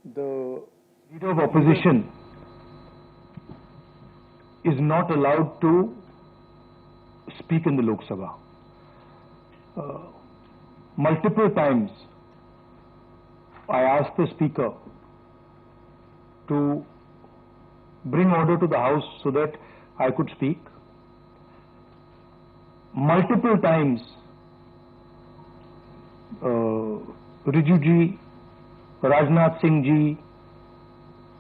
the leader of opposition is not allowed to speak in the Lok Sabha. Multiple times I asked the speaker to bring order to the House so that I could speak. Multiple times Riju ji, Rajnath Singh ji,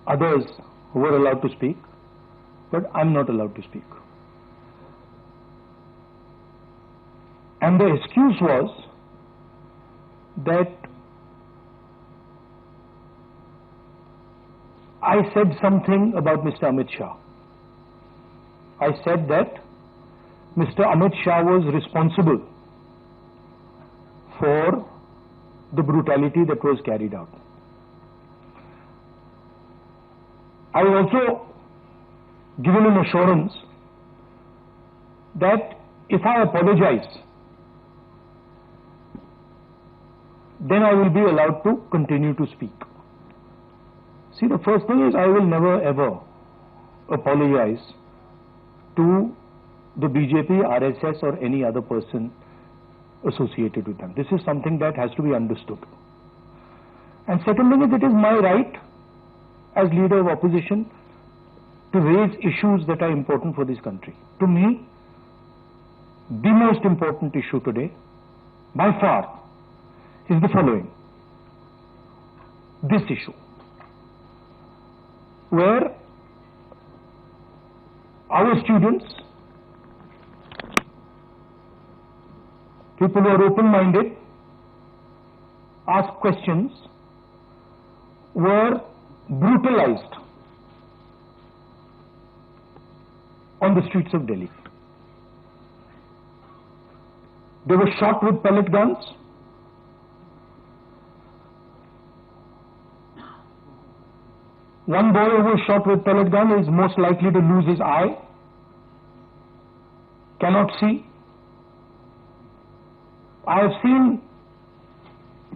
others were allowed to speak, but I'm not allowed to speak. And the excuse was that I said something about Mr. Amit Shah. I said that Mr. Amit Shah was responsible for the brutality that was carried out. I also given an assurance that if I apologize, then I will be allowed to continue to speak. See, the first thing is I will never ever apologize to the BJP, RSS or any other person associated with them. This is something that has to be understood. And second thing is, it is my right as leader of opposition to raise issues that are important for this country. To me, the most important issue today, by far, is the following. This issue, where our students, people who are open-minded, ask questions, were brutalized on the streets of Delhi. They were shot with pellet guns. One boy who was shot with pellet gun is most likely to lose his eye, cannot see. I have seen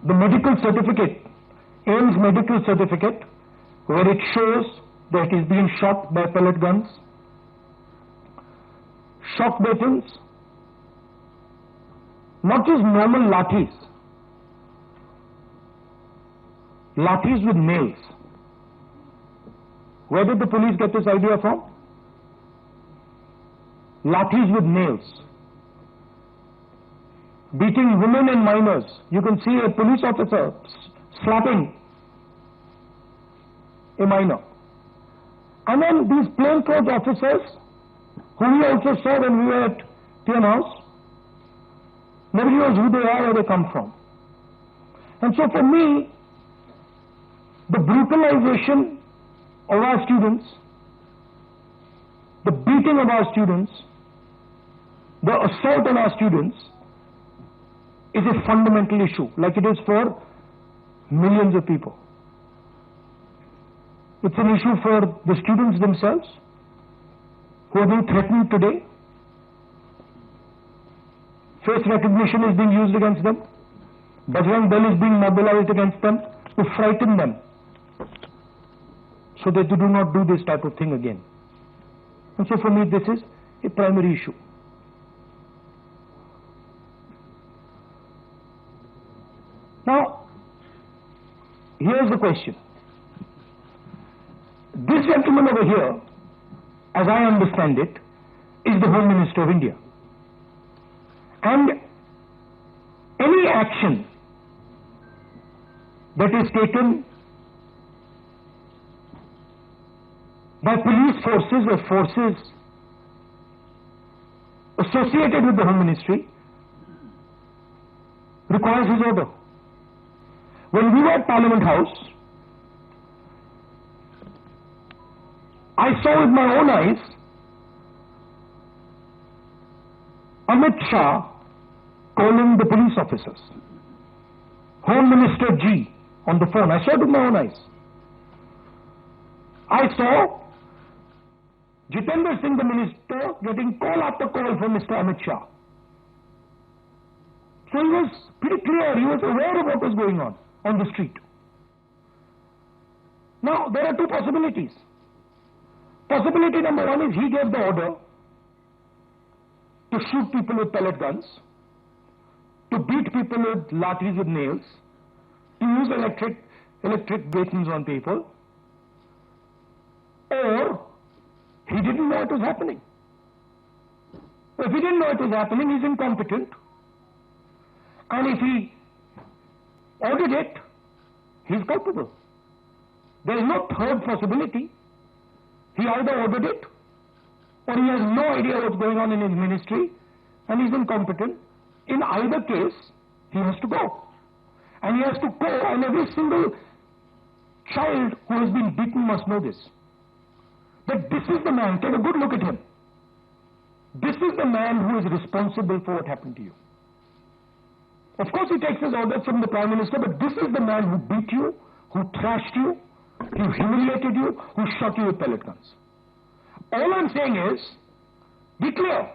the medical certificate, AIIMS medical certificate, where it shows that he is being shot by pellet guns. Shock weapons, not just normal lathis, lathis with nails. Where did the police get this idea from? Lathis with nails. Beating women and minors. You can see a police officer slapping a minor. And then these plainclothes officers, whom we also saw when we were at TN House, nobody knows who they are, where they come from. And so for me, the brutalization of our students, the beating of our students, the assault on our students is a fundamental issue, like it is for millions of people. It's an issue for the students themselves, who are being threatened today. Face recognition is being used against them. Bajrang Dal is being mobilized against them to frighten them, so that they do not do this type of thing again. And so for me, this is a primary issue. Now, here's the question. This gentleman over here, as I understand it, is the Home Minister of India. And any action that is taken by police forces or forces associated with the Home Ministry requires his order. When we were at Parliament House, I saw with my own eyes Amit Shah calling the police officers, Home Minister G on the phone. I saw it with my own eyes. I saw Jitendra Singh, the minister, getting call after call from Mr. Amit Shah. So he was pretty clear, he was aware of what was going on the street. Now, there are two possibilities. Possibility number one is he gave the order to shoot people with pellet guns, to beat people with lathis with nails, to use electric batons on people, or he didn't know it was happening. If he didn't know it was happening, he's incompetent. And if he ordered it, he's culpable. There is no third possibility. He either ordered it, or he has no idea what's going on in his ministry, and he's incompetent. In either case, he has to go. And he has to go, and every single child who has been beaten must know this. That this is the man, take a good look at him. This is the man who is responsible for what happened to you. Of course he takes his orders from the Prime Minister, but this is the man who beat you, who thrashed you, who humiliated you, who shot you with pellet guns. All I'm saying is, be clear.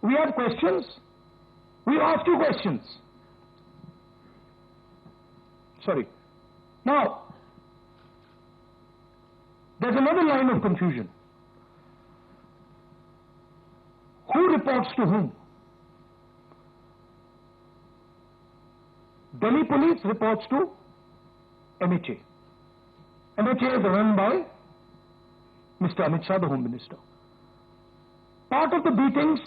We have questions. We ask you questions. Sorry. Now, there's another line of confusion. Who reports to whom? Delhi police reports to MHA. MHA is run by Mr. Amit Shah, the Home Minister. Part of the beatings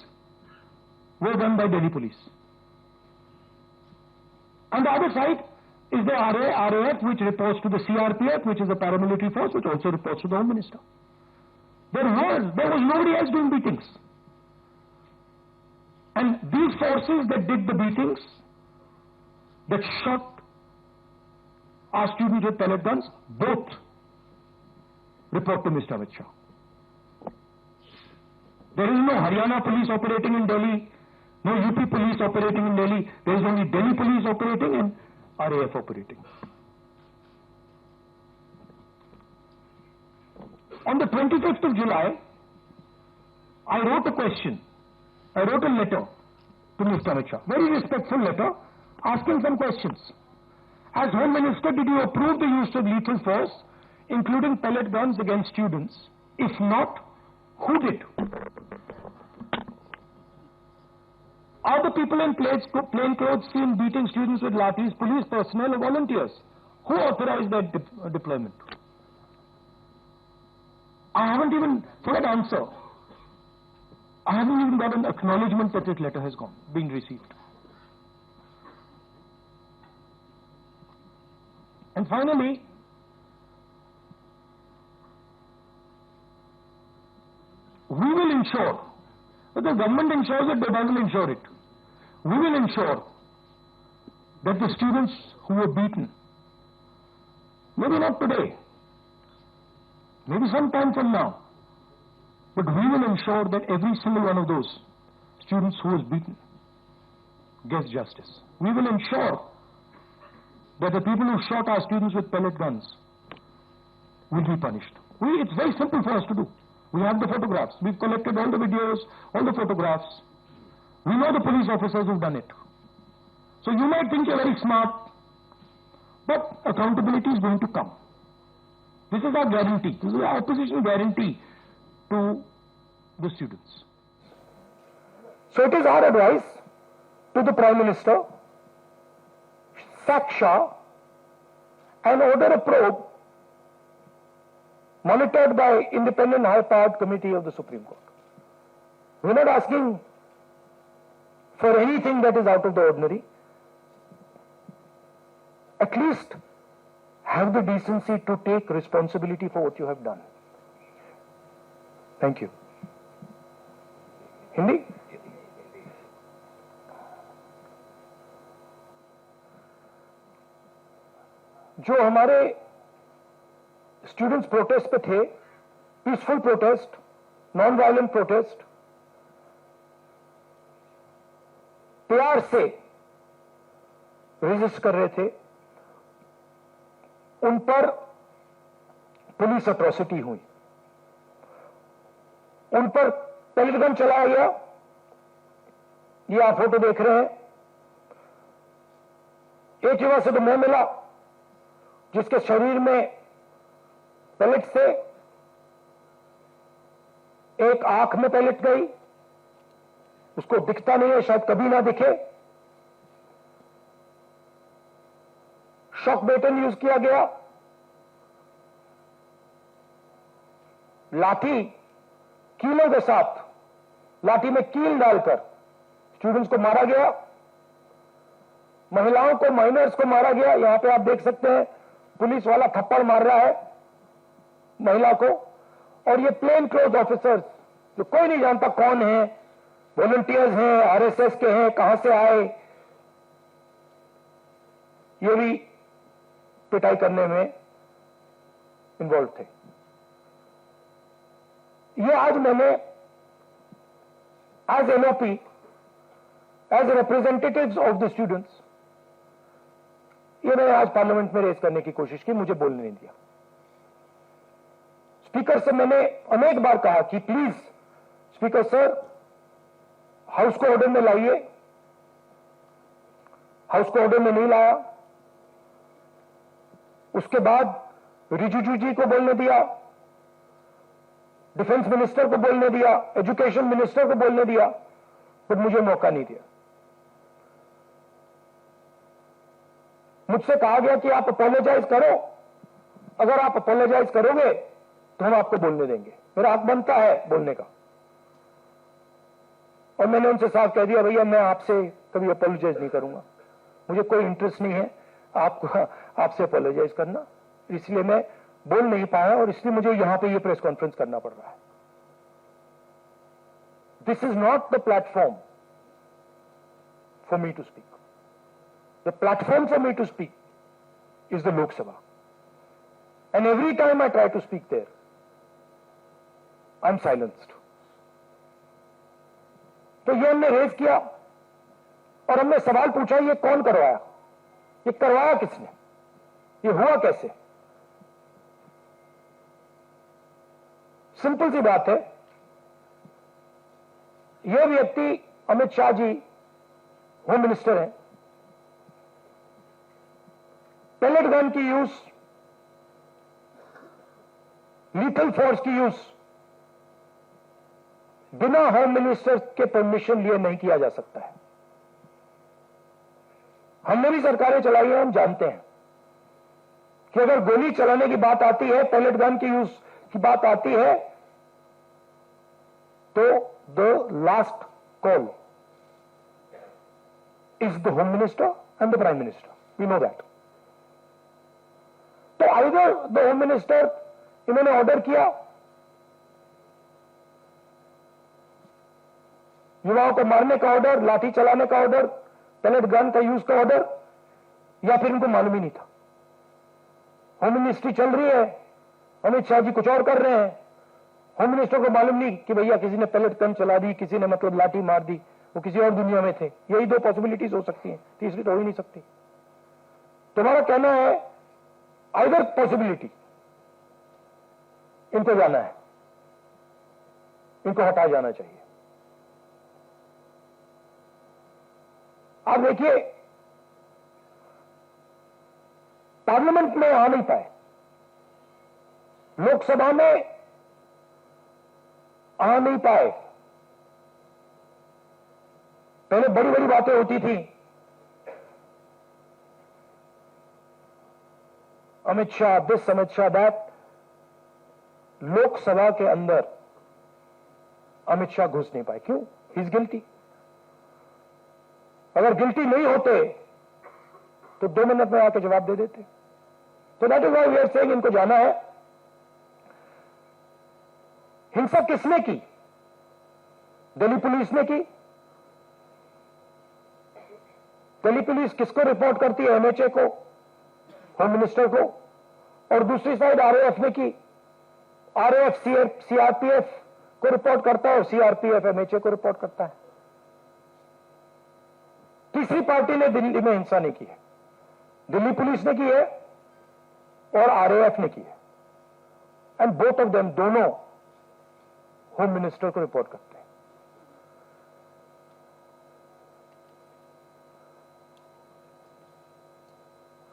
were done by Delhi police. On the other side is the RAF, which reports to the CRPF, which is a paramilitary force, which also reports to the Home Minister. There was nobody else doing beatings. And these forces that did the beatings, that shot our students with pellet guns, both report to Mr. Amit Shah. There is no Haryana police operating in Delhi, no UP police operating in Delhi. There is only Delhi police operating and RAF operating. On the 25th of July, I wrote a question. I wrote a letter to Mr. Amit Shah, very respectful letter, asking some questions. As Home Minister, did you approve the use of lethal force, including pellet guns against students? If not, who did? Are the people in plain clothes seen beating students with lathis police personnel or volunteers? Who authorized that deployment? I haven't even, for that answer, I haven't even got an acknowledgement that this letter has been received. And finally, we will ensure, but the government ensures it, they doesn't ensure it. We will ensure that the students who were beaten, maybe not today, maybe sometime from now, but we will ensure that every single one of those students who was beaten gets justice. We will ensure that the people who shot our students with pellet guns will be punished. It's very simple for us to do. We have the photographs. We've collected all the videos, all the photographs. We know the police officers who've done it. So you might think you're very smart, but accountability is going to come. This is our guarantee. This is our opposition guarantee to the students. So it is our advice to the Prime Minister, sack Shah and order a probe monitored by independent high-powered committee of the Supreme Court. We're not asking for anything that is out of the ordinary. At least have the decency to take responsibility for what you have done. Thank you. Hindi? जो हमारे students protest पे थे, peaceful protest, non violent protest, प्यार से resist कर रहे थे, उन पर पुलिस अट्रॉसिटी हुई, उन पर पेलेट गन चलाया गया। ये आप फोटो देख रहे हैं। एक जगह से तो मुंह मिला, जिसके शरीर में पैलेट से, एक आंख में पैलेट गई, उसको दिखता नहीं है, शायद कभी ना दिखे। शॉक बेटन यूज किया गया, लाठी कीलों के साथ, लाठी में कील डालकर स्टूडेंट्स को मारा गया, महिलाओं को, माइनर्स को मारा गया। यहां पे आप देख सकते हैं पुलिस वाला थप्पड़ मार रहा है महिला को, और ये प्लेन क्लोथ ऑफिसर्स जो कोई नहीं जानता कौन है, वॉलंटियर्स हैं, आरएसएस के हैं, कहां से आए, ये भी पिटाई करने में इन्वॉल्व थे। ये आज मैंने as NOP, as representatives of the students, ये मैंने आज पार्लियामेंट में रेज करने की कोशिश की, मुझे बोलने नहीं दिया। स्पीकर से मैंने अनेक बार कहा कि प्लीज स्पीकर सर, हाउस को ऑर्डर में लाइए। हाउस को ऑर्डर में नहीं लाया। उसके बाद रिजिजू जी को बोलने दिया, डिफेंस मिनिस्टर को बोलने दिया, एजुकेशन मिनिस्टर को बोलने दिया, पर मुझे मौका नहीं दिया। मुझसे कहा गया कि आप अपोलोजाइज करो, अगर आप अपोलोजाइज करोगे तो हम आपको बोलने देंगे। मेरा हक बनता है बोलने का, और मैंने उनसे साफ कह दिया, भैया मैं आपसे कभी अपोलोजाइज नहीं करूंगा, मुझे कोई इंटरेस्ट नहीं है आपसे अपोलोजाइज करना, इसलिए मैं बोल नहीं पाया, और इसलिए मुझे यहां पे ये प्रेस कॉन्फ्रेंस करना पड़ रहा है। This is not the platform for me to speak. The platform for me to speak is the Lok Sabha, and every time I try to speak there, I am silenced. तो ये हमने रेज किया, और हमने सवाल पूछा, ये कौन करवाया, ये करवाया किसने, ये हुआ कैसे। सिंपल सी बात है, यह व्यक्ति अमित शाह जी होम मिनिस्टर हैं, पैलेट गन की यूज, लीथल फोर्स की यूज बिना होम मिनिस्टर के परमिशन लिए नहीं किया जा सकता है। हमने भी सरकारें चलाई है, हम जानते हैं कि अगर गोली चलाने की बात आती है, पैलेट गन की यूज की बात आती है, तो the last call is the home minister and the prime minister, we know that. तो आइदर द होम मिनिस्टर, इन्होंने ऑर्डर किया युवाओं को मारने का ऑर्डर, लाठी चलाने का ऑर्डर, पैलेट गन का यूज का ऑर्डर, या फिर इनको मालूम ही नहीं था। होम मिनिस्ट्री चल रही है, अमित शाह जी कुछ और कर रहे हैं, होम मिनिस्टर को मालूम नहीं कि भैया किसी ने पैलेट गन चला दी, किसी ने मतलब लाठी मार दी, वो किसी और दुनिया में थे। यही दो पॉसिबिलिटीज हो सकती हैं, तीसरी तो हो ही नहीं सकती। तुम्हारा कहना है आइदर पॉसिबिलिटी, इनको जाना है, इनको हटाया जाना चाहिए। आप देखिए, पार्लियामेंट में आ नहीं पाए, लोकसभा में आ नहीं पाए। पहले बड़ी बड़ी बातें होती थी, अमित शाह दिस, अमित शाह दैट। लोकसभा के अंदर अमित शाह घुस नहीं पाए, क्यों? He is guilty. अगर गिल्टी नहीं होते तो 2 मिनट में आके जवाब दे देते। तो that is why we are saying इनको जाना है। हिंसा किसने की? दिल्ली पुलिस ने की। दिल्ली पुलिस किसको रिपोर्ट करती है? एमएचए को, होम मिनिस्टर को। और दूसरी साइड आरएएफ ने की। आरएएफ सीआरपीएफ को रिपोर्ट करता है और सीआरपीएफ एमएचए को रिपोर्ट करता है। तीसरी पार्टी ने दिल्ली में हिंसा नहीं की है, दिल्ली पुलिस ने की है और आरएएफ ने की है। एंड बोथ ऑफ देम, दोनों होम मिनिस्टर को रिपोर्ट करते हैं।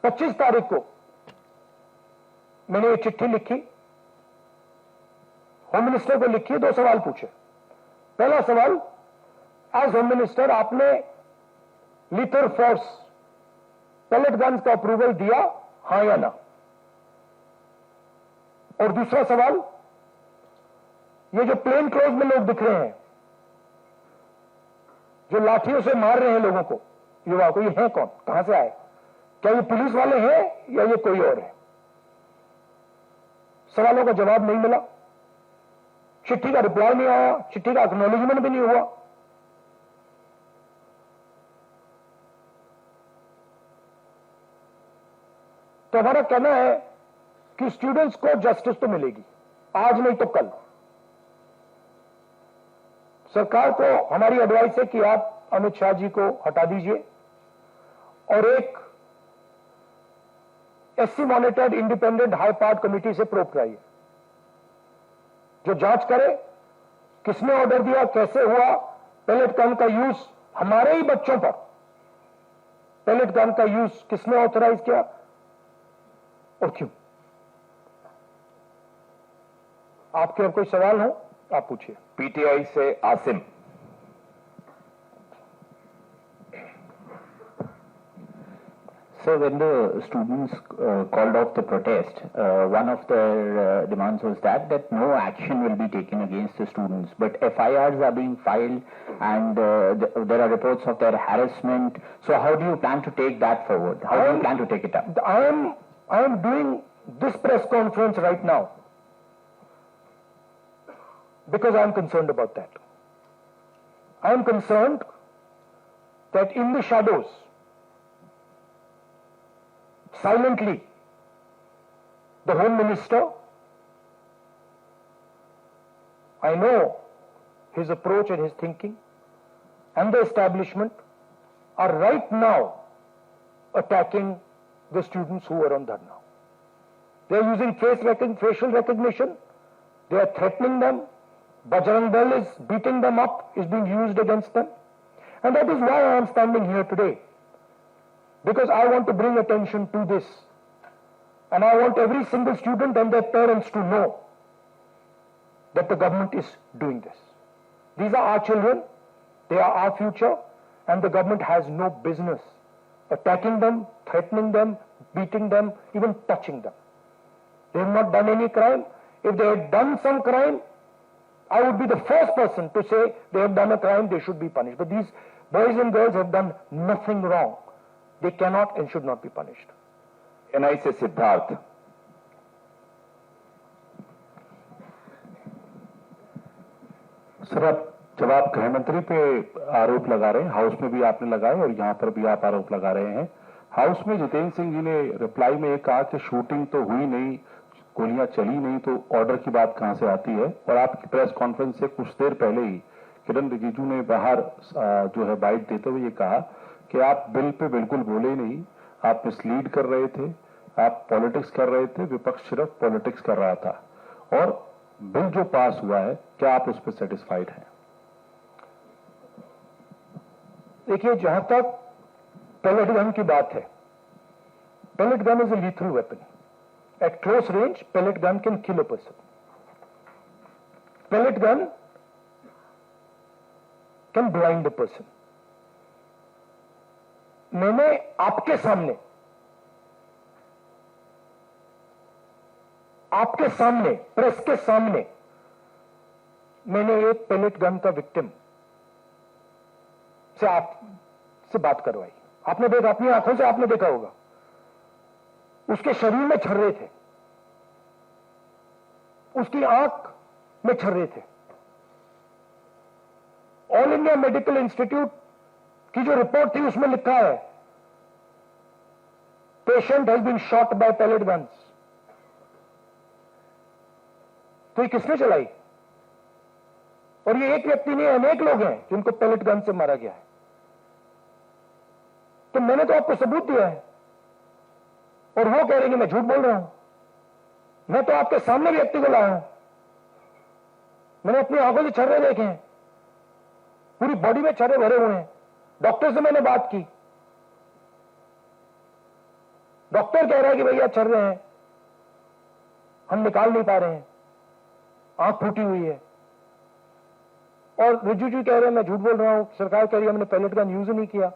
पच्चीस तारीख को मैंने ये चिट्ठी लिखी, होम मिनिस्टर को लिखी, 2 सवाल पूछे। पहला सवाल, एज होम मिनिस्टर आपने लीथल फोर्स पेलेट गन्स का अप्रूवल दिया, हां या ना? और दूसरा सवाल, ये जो प्लेन क्लोज में लोग दिख रहे हैं, जो लाठियों से मार रहे हैं लोगों को, युवा को, ये हैं कौन, कहां से आए? क्या ये पुलिस वाले हैं या ये कोई और है? सवालों का जवाब नहीं मिला, चिट्ठी का रिप्लाई नहीं आया, चिट्ठी का एक्नॉलेजमेंट भी नहीं हुआ। तो हमारा कहना है कि स्टूडेंट्स को जस्टिस तो मिलेगी, आज नहीं तो कल। सरकार को हमारी एडवाइस है कि आप अमित शाह जी को हटा दीजिए और एक SC monitored independent high part committee से प्रोब कराइए, जो जांच करे किसने ऑर्डर दिया, कैसे हुआ, पेलेट गन का यूज हमारे ही बच्चों पर, पेलेट गन का यूज किसने ऑथराइज किया और क्यों। आपके अब कोई सवाल हो आप पूछिए। पीटीआई से Asim. So when the students called off the protest, one of their demands was that no action will be taken against the students, but FIRs are being filed and there are reports of their harassment. So how do you plan to take that forward? How do you plan to take it up? I am doing this press conference right now because I am concerned about that. I am concerned that in the shadows, silently, the Home Minister, I know his approach and his thinking, and the establishment are right now attacking the students who are on dharna. They are using facial recognition, they are threatening them, Bajrang Dal is beating them up, is being used against them, and that is why I am standing here today. Because I want to bring attention to this, and I want every single student and their parents to know that the government is doing this. These are our children, they are our future, and the government has no business attacking them, threatening them, beating them, even touching them. They have not done any crime. If they had done some crime, I would be the first person to say they have done a crime, they should be punished. But these boys and girls have done nothing wrong. They cannot and should not be punished. ANI से Siddharth. Sir, जब आप गृह मंत्री पे आरोप लगा रहे हैं, हाउस में भी आपने लगाए और यहां पर भी आप आरोप लगा रहे हैं। हाउस में जितेंद्र सिंह जी ने रिप्लाई में एक कहा कि शूटिंग तो हुई नहीं, गोलियां चली नहीं, तो ऑर्डर की बात कहां से आती है? और आपकी प्रेस कॉन्फ्रेंस से कुछ देर पहले ही किरण रिजिजू ने बाहर जो है बाइट देते हुए ये कहा कि आप बिल पे बिल्कुल बोले नहीं, आप मिसलीड कर रहे थे, आप पॉलिटिक्स कर रहे थे, विपक्ष सिर्फ पॉलिटिक्स कर रहा था, और बिल जो पास हुआ है, क्या आप उस पर सेटिस्फाइड हैं? देखिए, जहां तक पेलेट गन की बात है, pellet gun is a lethal weapon. At close range, pellet gun can kill a person. Pellet gun can blind a person. मैंने आपके सामने प्रेस के सामने मैंने एक पेलेट गन का विक्टिम से आपसे बात करवाई. आपने देखा, अपनी आंखों से आपने देखा होगा, उसके शरीर में छर्रे थे, उसकी आंख में छर्रे थे. ऑल इंडिया मेडिकल इंस्टीट्यूट की जो रिपोर्ट थी उसमें लिखा है, patient has been shot by pellet guns. तो ये किसने चलाई? और ये एक व्यक्ति नहीं, अनेक लोग हैं जिनको पेलेट गन से मारा गया है. तो मैंने तो आपको सबूत दिया है, और वो कह रहे हैं कि मैं झूठ बोल रहा हूं. मैं तो आपके सामने व्यक्ति को लाया हूं. मैंने अपनी आंखों से छर्रे देखे हैं, पूरी बॉडी में छर्रे भरे हुए हैं. डॉक्टर से मैंने बात की, डॉक्टर कह रहा है कि भैया छर्रे हैं. हम निकाल नहीं पा रहे हैं, आंख फूटी हुई है। और रिजिजू कह रहे हैं मैं झूठ बोल रहा हूं, सरकार कह रही है हमने पैलेट गन यूज नहीं किया।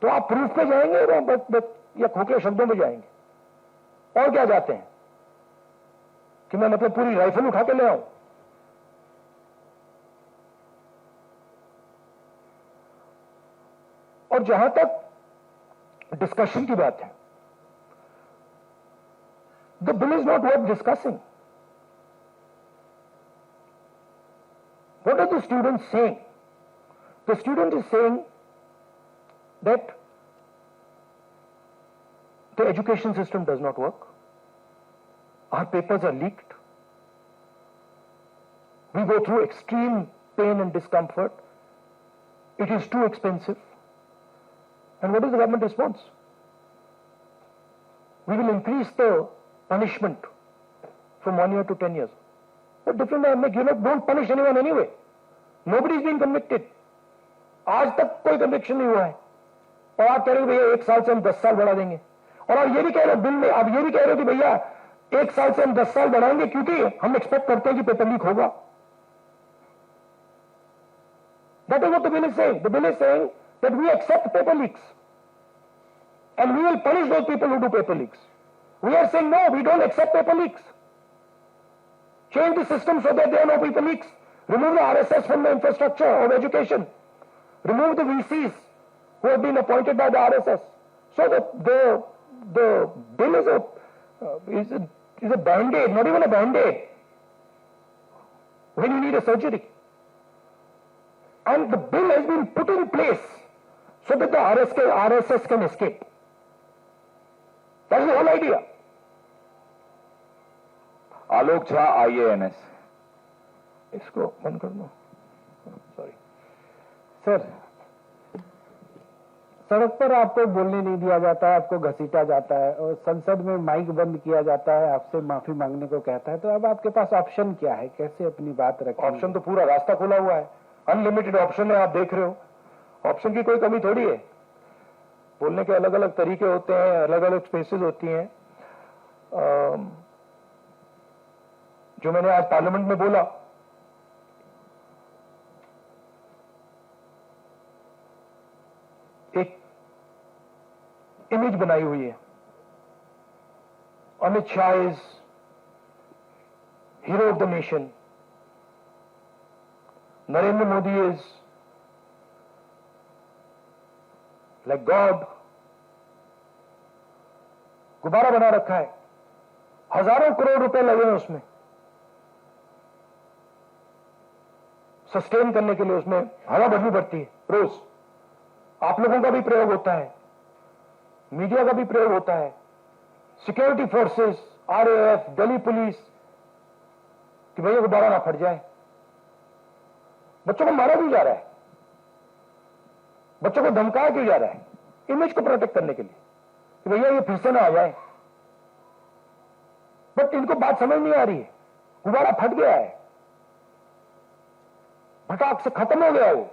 तो आप प्रूफ पे जाएंगे या खोखले शब्दों पे जाएंगे? और क्या जाते हैं कि मैं मतलब पूरी राइफल उठा के ले आऊं? और जहां तक डिस्कशन की बात है, the bill is not worth discussing. What are the students saying? The student is saying that the education system does not work. Our papers are leaked. We go through extreme pain and discomfort. It is too expensive. And what is the government response? We will increase the punishment from 1 year to 10 years. What difference does it make? You don't punish anyone anyway. Nobody is being convicted. आज तक कोई conviction नहीं हुआ है, और आप कह रहे हो भैया 1 साल से हम 10 साल बढ़ा देंगे। और आप ये भी कह रहे हो बिल में, आप ये भी कह रहे हो कि भैया 1 साल से हम 10 साल बढ़ाएंगे क्योंकि हम एक्सपेक्ट करते हैं कि पेपर लीक होगा। That is what the bill is saying. The bill is saying that we accept paper leaks and we will punish those people who do paper leaks. We are saying no, we don't accept paper leaks. Change the system so that there are no paper leaks. Remove the RSS from the infrastructure of education. Remove the VCs who have been appointed by the RSS. So the bill is a band-aid, not even a band-aid, when you need a surgery. And the bill has been put in place so that the RSS can escape. That's the whole idea. Alok Jha, IANS। इसको बंद कर दो, sorry sir. सड़क पर आपको बोलने नहीं दिया जाता है, आपको घसीटा जाता है, और संसद में माइक बंद किया जाता है, आपसे माफी मांगने को कहता है। तो अब आपके पास ऑप्शन क्या है, कैसे अपनी बात रखें? ऑप्शन तो पूरा रास्ता खुला हुआ है, अनलिमिटेड ऑप्शन है, आप देख रहे हो। ऑप्शन की कोई कमी थोड़ी है। बोलने के अलग अलग तरीके होते हैं, अलग अलग स्पेसेस होती हैं। जो मैंने आज पार्लियामेंट में बोला, एक इमेज बनाई हुई है। Amit Shah is hero of the nation, Narendra Modi is like God. गुब्बारा बना रखा है, हजारों करोड़ रुपए लगे हैं उसमें सस्टेन करने के लिए। उसमें हवा भरनी पड़ती है रोज। आप लोगों का भी प्रयोग होता है, मीडिया का भी प्रयोग होता है, security forces, RAF, Delhi police, कि भैया गुब्बारा ना फट जाए। बच्चों को मारा क्यों जा रहा है? बच्चों को धमकाया क्यों जा रहा है? इमेज को प्रोटेक्ट करने के लिए कि भैया ये फिर से ना आ जाए। बट इनको बात समझ नहीं आ रही है। गुब्बारा फट गया है, फटाक से खत्म हो गया, वो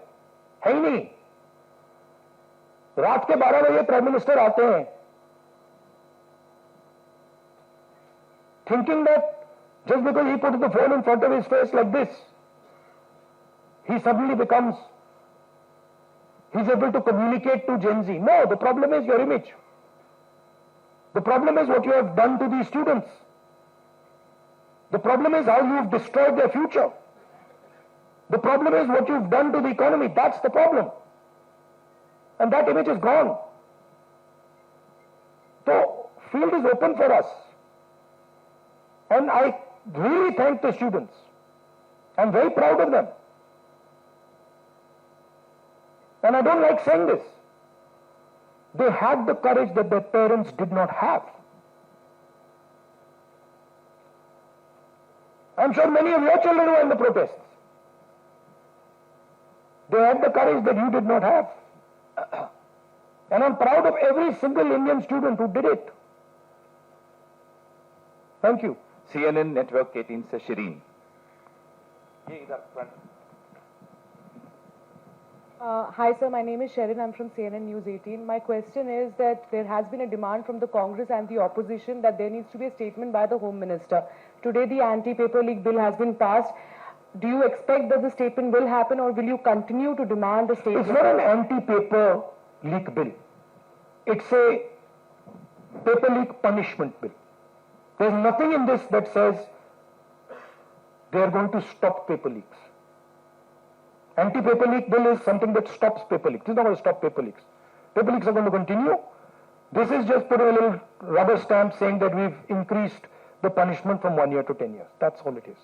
है ही नहीं। रात के 12 बजे प्राइम मिनिस्टर आते हैं, thinking that just because he put the phone in front of his face like this, he suddenly becomes, he's able to communicate to Gen Z. No, the problem is your image. The problem is what you have done to these students. The problem is how you've destroyed their future. The problem is what you've done to the economy. That's the problem. And that image is gone. So, field is open for us. And I really thank the students. I'm very proud of them. And I don't like saying this. They had the courage that their parents did not have. I'm sure many of your children were in the protests. They had the courage that you did not have. And I'm proud of every single Indian student who did it. Thank you. CNN network 18 से शिरीन। ये इधर front. Hi sir, my name is Sherin. I'm from CNN News 18. My question is that there has been a demand from the Congress and the opposition that there needs to be a statement by the Home Minister. Today the anti-paper leak bill has been passed. Do you expect that the statement will happen, or will you continue to demand a statement? It's not an anti-paper leak bill. It's a paper leak punishment bill. There's nothing in this that says they are going to stop paper leaks. Anti-paper leak bill is something that stops paper leaks. It's not going to stop paper leaks. Paper leaks are going to continue. This is just putting a little rubber stamp saying that we've increased the punishment from 1 year to 10 years. That's all it is.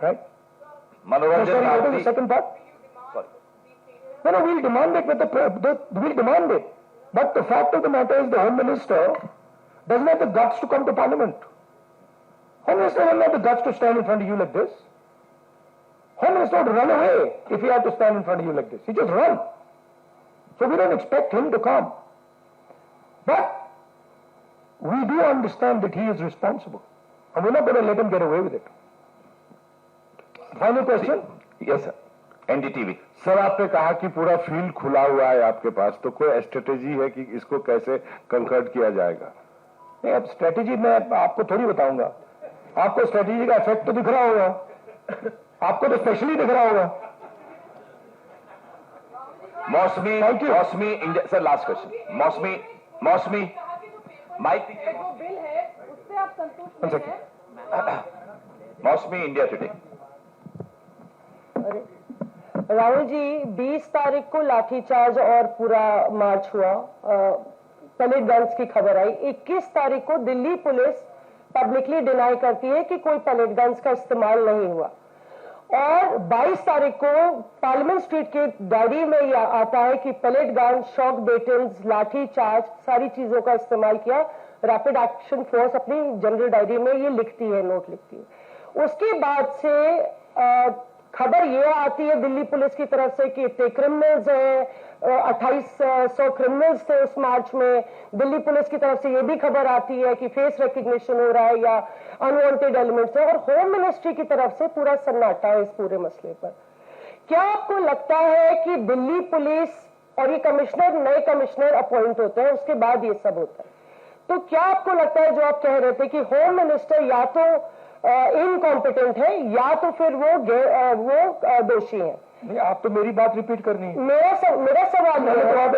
Right? Manoranjan What is Bharti the second part? Sorry. No, we'll demand it, we'll demand it. But the fact of the matter is the Home Minister doesn't have the guts to come to Parliament. Home Minister doesn't have the guts to stand in front of you like this. Home Minister would run away if he had to stand in front of you like this. He just run. So we don't expect him to come. But we do understand that he is responsible. And we're not going to let him get away with it. Final question? Yes sir NDTV sir आपने कहा कि पूरा field खुला हुआ है आपके पास, तो कोई स्ट्रेटेजी है कि इसको कैसे कंकर्ड किया जाएगा? नहीं, अब स्ट्रेटेजी मैं आपको थोड़ी बताऊंगा. आपको स्ट्रेटेजी का इफेक्ट तो दिख रहा होगा, आपको तो स्पेशली दिख रहा होगा. मौसमी इंडिया सर लास्ट क्वेश्चन मौसमी माइक जो बिल है उससे आप संतुष्ट नहीं हैं? मौसमी इंडिया टुडे राहुल जी, 20 तारीख को लाठीचार्ज और पूरा मार्च हुआ, पैलेट गन्स की खबर आई. 21 तारीख को दिल्ली पुलिस पब्लिकली डिनाई करती है कि कोई पैलेट गन्स का इस्तेमाल नहीं हुआ. और 22 तारीख को पार्लियामेंट स्ट्रीट के डायरी में यह आता है कि पैलेट गन, शॉक बेटन्स, लाठीचार्ज, सारी चीजों का इस्तेमाल किया. रैपिड एक्शन फोर्स अपनी जनरल डायरी में ये लिखती है, नोट लिखती है. उसके बाद से खबर ये आती है दिल्ली पुलिस की तरफ से कि इतने क्रिमिनल्स हैं, 2800 क्रिमिनल्स थे उस मार्च में. दिल्ली पुलिस की तरफ से ये भी खबर आती है कि फेस रिकग्निशन हो रहा है या अनवांटेड एलिमेंट्स है. और होम मिनिस्ट्री की तरफ से पूरा सन्नाटा है इस पूरे मसले पर. क्या आपको लगता है कि दिल्ली पुलिस और ये कमिश्नर, नए कमिश्नर अपॉइंट होते हैं, उसके बाद ये सब होता है, तो क्या आपको लगता है जो आप कह रहे थे कि होम मिनिस्टर या तो इनकॉम्पिटेंट है या तो फिर वो दोषी है? नहीं, आप तो मेरी बात रिपीट करनी है. मेरा सवाल मैंने तो आप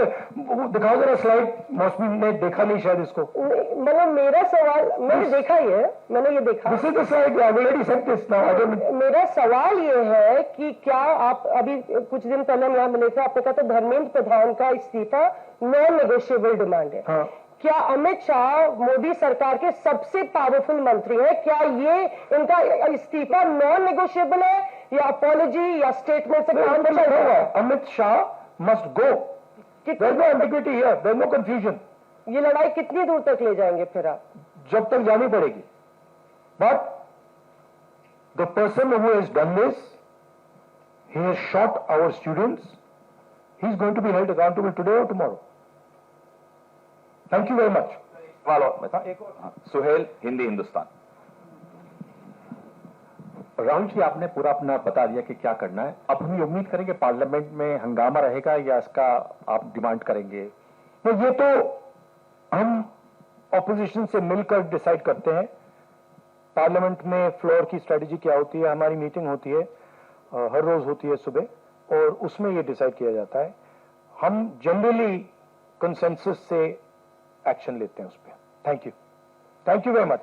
दिखाओ जरा स्लाइड. मौसमी ने देखा नहीं शायद इसको. मतलब मेरा सवाल, मैंने देखा ही है, मैंने ये देखा. This is the slide. I already said this now. मेरा सवाल ये है कि क्या आप अभी कुछ दिन पहले हम यहाँ मिले थे, आपने कहा था धर्मेंद्र प्रधान का इस्तीफा नॉन नेगोशिएबल डिमांड है. हाँ. क्या अमित शाह मोदी सरकार के सबसे पावरफुल मंत्री हैं, क्या ये इनका इस्तीफा नॉन नेगोशिएबल है या अपॉलॉजी या स्टेटमेंट से काम चल रहा है? Amit Shah must go. There is no ambiguity here, there is no confusion. ये लड़ाई कितनी दूर तक ले जाएंगे फिर आप? जब तक जानी पड़ेगी. But the person who has done this, he has shot our students, he is going to be held accountable today और tomorrow. Thank you very much. Suhail Hindi Hindustan. Rahul ji, आपने पूरा अपना बता दिया कि क्या करना है. अब हम ये उम्मीद करेंगे पार्लियामेंट में हंगामा रहेगा या इसका आप डिमांड करेंगे? तो ये तो हम ऑपोजिशन से मिलकर डिसाइड करते हैं. पार्लियामेंट में फ्लोर की स्ट्रेटजी क्या होती है, हमारी मीटिंग होती है, हर रोज होती है सुबह, और उसमें ये डिसाइड किया जाता है. हम जनरली कंसेंसस से एक्शन लेते हैं उस पर. Thank you very much.